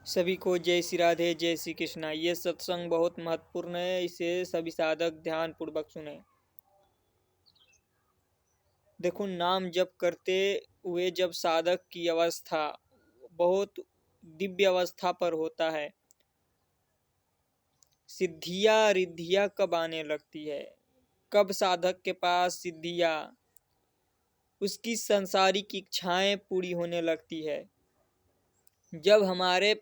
सभी को जय श्री राधे जय श्री कृष्णा। ये सत्संग बहुत महत्वपूर्ण है, इसे सभी साधक ध्यान पूर्वक सुने। देखो, नाम जप करते हुए जब साधक की अवस्था बहुत दिव्य अवस्था पर होता है, सिद्धियां रिद्धियां कब आने लगती है, कब साधक के पास सिद्धियां, उसकी संसारिक इच्छाएं पूरी होने लगती है। जब हमारे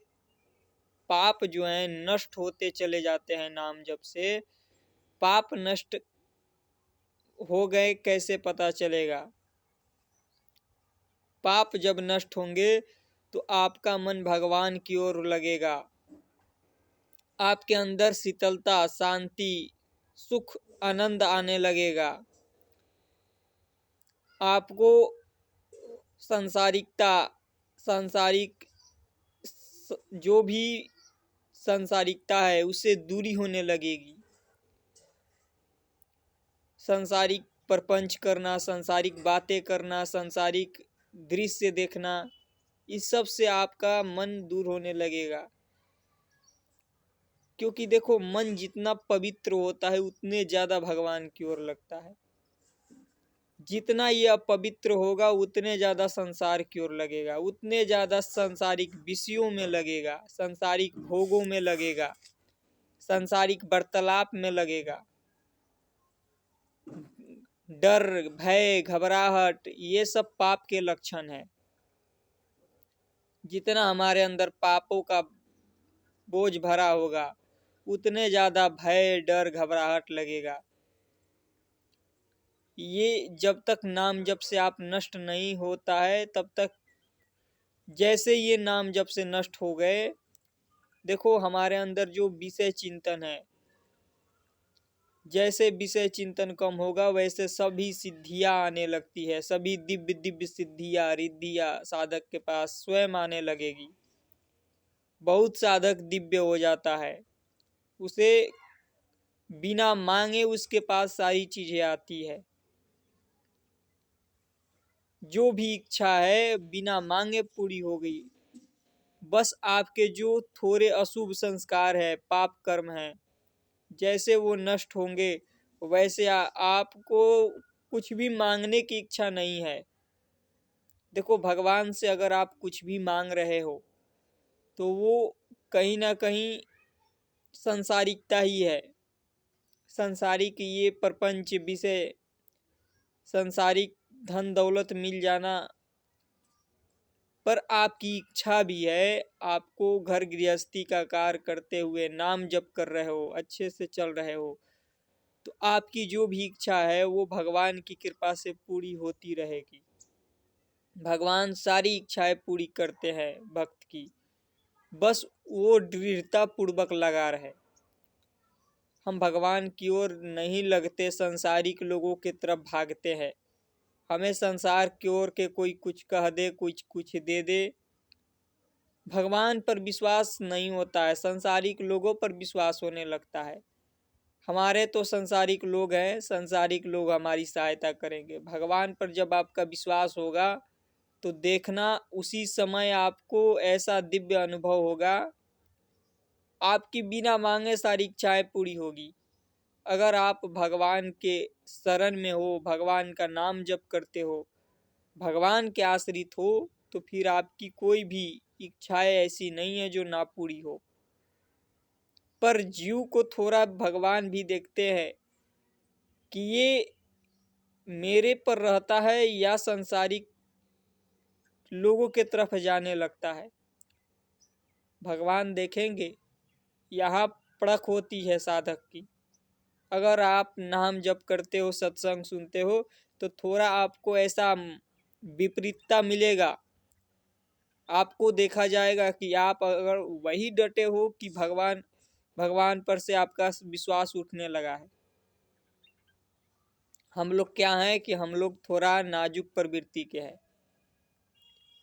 पाप जो हैं नष्ट होते चले जाते हैं नाम जप से। पाप नष्ट हो गए कैसे पता चलेगा? पाप जब नष्ट होंगे तो आपका मन भगवान की ओर लगेगा, आपके अंदर शीतलता, शांति, सुख, आनंद आने लगेगा। आपको सांसारिकता, सांसारिक जो भी सांसारिकता है उससे दूरी होने लगेगी। सांसारिक प्रपंच करना, सांसारिक बातें करना, सांसारिक दृश्य देखना, इस सब से आपका मन दूर होने लगेगा। क्योंकि देखो, मन जितना पवित्र होता है उतने ज्यादा भगवान की ओर लगता है। जितना ये अपवित्र होगा उतने ज्यादा संसार की ओर लगेगा, उतने ज्यादा सांसारिक विषयों में लगेगा, सांसारिक भोगों में लगेगा, सांसारिक वार्तालाप में लगेगा। डर, भय, घबराहट, ये सब पाप के लक्षण है। जितना हमारे अंदर पापों का बोझ भरा होगा उतने ज्यादा भय, डर, घबराहट लगेगा। ये जब तक नाम जप से आप नष्ट नहीं होता है तब तक, जैसे ये नाम जप से नष्ट हो गए, देखो हमारे अंदर जो विषय चिंतन है, जैसे विषय चिंतन कम होगा वैसे सभी सिद्धियां आने लगती है। सभी दिव्य दिव्य सिद्धियां रिद्धियां साधक के पास स्वयं आने लगेगी। बहुत साधक दिव्य हो जाता है, उसे बिना मांगे उसके पास सारी चीजें आती है। जो भी इच्छा है बिना मांगे पूरी हो गई। बस आपके जो थोड़े अशुभ संस्कार है, पाप कर्म है, जैसे वो नष्ट होंगे वैसे आपको कुछ भी मांगने की इच्छा नहीं है। देखो, भगवान से अगर आप कुछ भी मांग रहे हो तो वो कहीं ना कहीं संसारिकता ही है। संसारिक ये प्रपंच विषय, संसारिक धन दौलत मिल जाना। पर आपकी इच्छा भी है, आपको घर गृहस्थी का कार्य करते हुए नाम जप कर रहे हो, अच्छे से चल रहे हो, तो आपकी जो भी इच्छा है वो भगवान की कृपा से पूरी होती रहेगी। भगवान सारी इच्छाएं पूरी करते हैं भक्त की, बस वो दृढ़ता पूर्वक लगा रहे। हम भगवान की ओर नहीं लगते, संसारिक लोगों की तरफ भागते हैं। हमें संसार की ओर के कोई कुछ कह दे, कुछ कुछ दे दे, भगवान पर विश्वास नहीं होता है, संसारिक लोगों पर विश्वास होने लगता है। हमारे तो संसारिक लोग हैं, संसारिक लोग हमारी सहायता करेंगे। भगवान पर जब आपका विश्वास होगा तो देखना उसी समय आपको ऐसा दिव्य अनुभव होगा, आपकी बिना मांगे सारी इच्छाएं पूरी होगी। अगर आप भगवान के शरण में हो, भगवान का नाम जप करते हो, भगवान के आश्रित हो, तो फिर आपकी कोई भी इच्छाएं ऐसी नहीं है जो ना पूरी हो। पर जीव को थोड़ा भगवान भी देखते हैं कि ये मेरे पर रहता है या संसारिक लोगों के तरफ जाने लगता है। भगवान देखेंगे। यहाँ परख होती है साधक की। अगर आप नाम जप करते हो, सत्संग सुनते हो, तो थोड़ा आपको ऐसा विपरीतता मिलेगा। आपको देखा जाएगा कि आप अगर वही डटे हो कि भगवान भगवान पर से आपका विश्वास उठने लगा है। हम लोग क्या है कि हम लोग थोड़ा नाजुक प्रवृत्ति के हैं।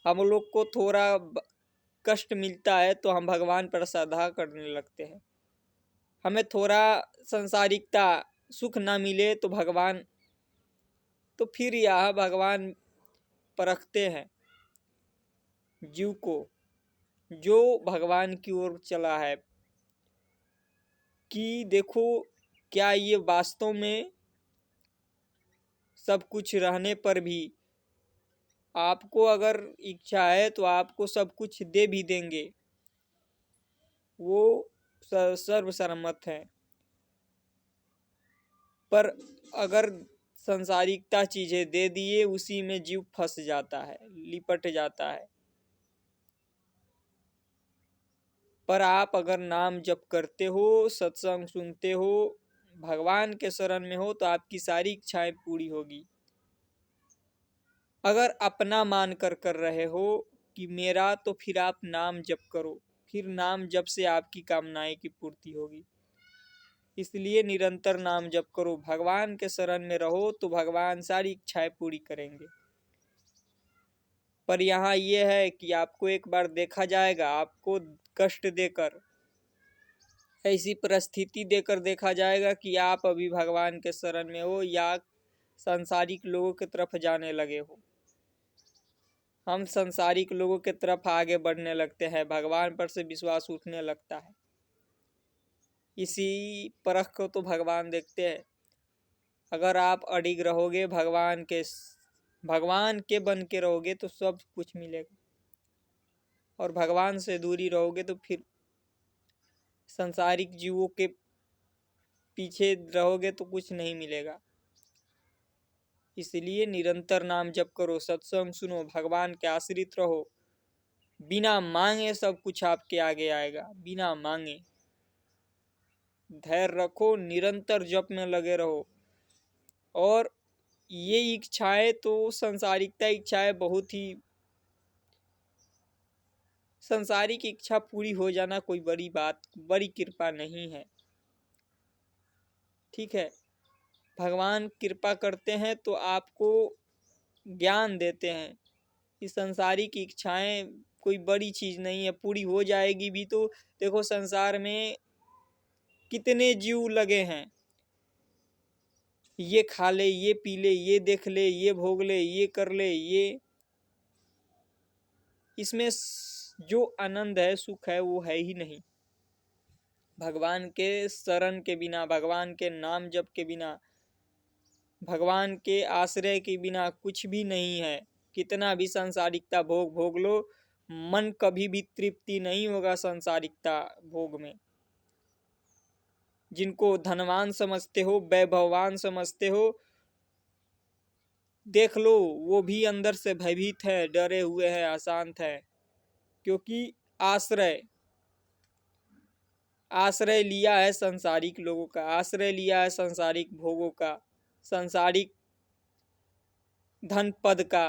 हम लोग को थोड़ा कष्ट मिलता है तो हम भगवान पर श्रद्धा करने लगते हैं। हमें थोड़ा संसारिकता, सुख ना मिले तो भगवान, तो फिर यह भगवान परखते हैं जीव को जो भगवान की ओर चला है कि देखो क्या ये वास्तव में सब कुछ रहने पर भी आपको अगर इच्छा है तो आपको सब कुछ दे भी देंगे, वो सर्वसम्मत है। पर अगर संसारिकता चीजें दे दिए, उसी में जीव फंस जाता है, लिपट जाता है। पर आप अगर नाम जप करते हो, सत्संग सुनते हो, भगवान के शरण में हो, तो आपकी सारी इच्छाएं पूरी होगी। अगर अपना मान कर रहे हो कि मेरा, तो फिर आप नाम जप करो, फिर नाम जप से आपकी कामनाएं की पूर्ति होगी। इसलिए निरंतर नाम जप करो, भगवान के शरण में रहो तो भगवान सारी इच्छाएं पूरी करेंगे। पर यहाँ ये है कि आपको एक बार देखा जाएगा, आपको कष्ट देकर, ऐसी परिस्थिति देकर देखा जाएगा कि आप अभी भगवान के शरण में हो या सांसारिक लोगों की तरफ जाने लगे हो। हम सांसारिक लोगों की तरफ आगे बढ़ने लगते हैं, भगवान पर से विश्वास उठने लगता है। इसी परख को तो भगवान देखते हैं। अगर आप अडिग रहोगे, भगवान के बन के रहोगे तो सब कुछ मिलेगा, और भगवान से दूरी रहोगे तो फिर संसारिक जीवों के पीछे रहोगे तो कुछ नहीं मिलेगा। इसलिए निरंतर नाम जप करो, सत्संग सुनो, भगवान के आश्रित रहो। बिना मांगे सब कुछ आपके आगे आएगा, बिना मांगे। धैर्य रखो, निरंतर जप में लगे रहो। और ये इच्छाएं तो संसारिकता इच्छाएं बहुत ही, संसारिक इच्छा पूरी हो जाना कोई बड़ी बात, बड़ी कृपा नहीं है। ठीक है, भगवान कृपा करते हैं तो आपको ज्ञान देते हैं कि संसारिक इच्छाएं कोई बड़ी चीज नहीं है, पूरी हो जाएगी भी तो। देखो संसार में कितने जीव लगे हैं, ये खा ले, ये पी ले, ये देख ले, ये भोग ले, ये कर ले, ये, इसमें जो आनंद है, सुख है, वो है ही नहीं। भगवान के शरण के बिना, भगवान के नाम जप के बिना, भगवान के आश्रय के बिना कुछ भी नहीं है। कितना भी सांसारिकता भोग भोग लो, मन कभी भी तृप्ति नहीं होगा सांसारिकता भोग में। जिनको धनवान समझते हो, वैभववान समझते हो, देख लो वो भी अंदर से भयभीत है, डरे हुए हैं, अशांत है। क्योंकि आश्रय आश्रय लिया है संसारिक लोगों का, आश्रय लिया है संसारिक भोगों का, संसारिक धन पद का।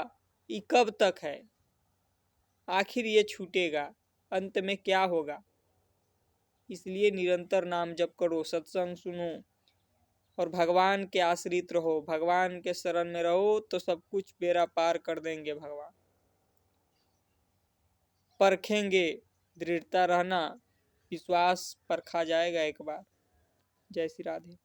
ये कब तक है? आखिर ये छूटेगा, अंत में क्या होगा? इसलिए निरंतर नाम जप करो, सत्संग सुनो, और भगवान के आश्रित रहो, भगवान के शरण में रहो तो सब कुछ बेड़ा पार कर देंगे भगवान। परखेंगे, दृढ़ता रहना, विश्वास परखा जाएगा एक बार। जय श्री राधे।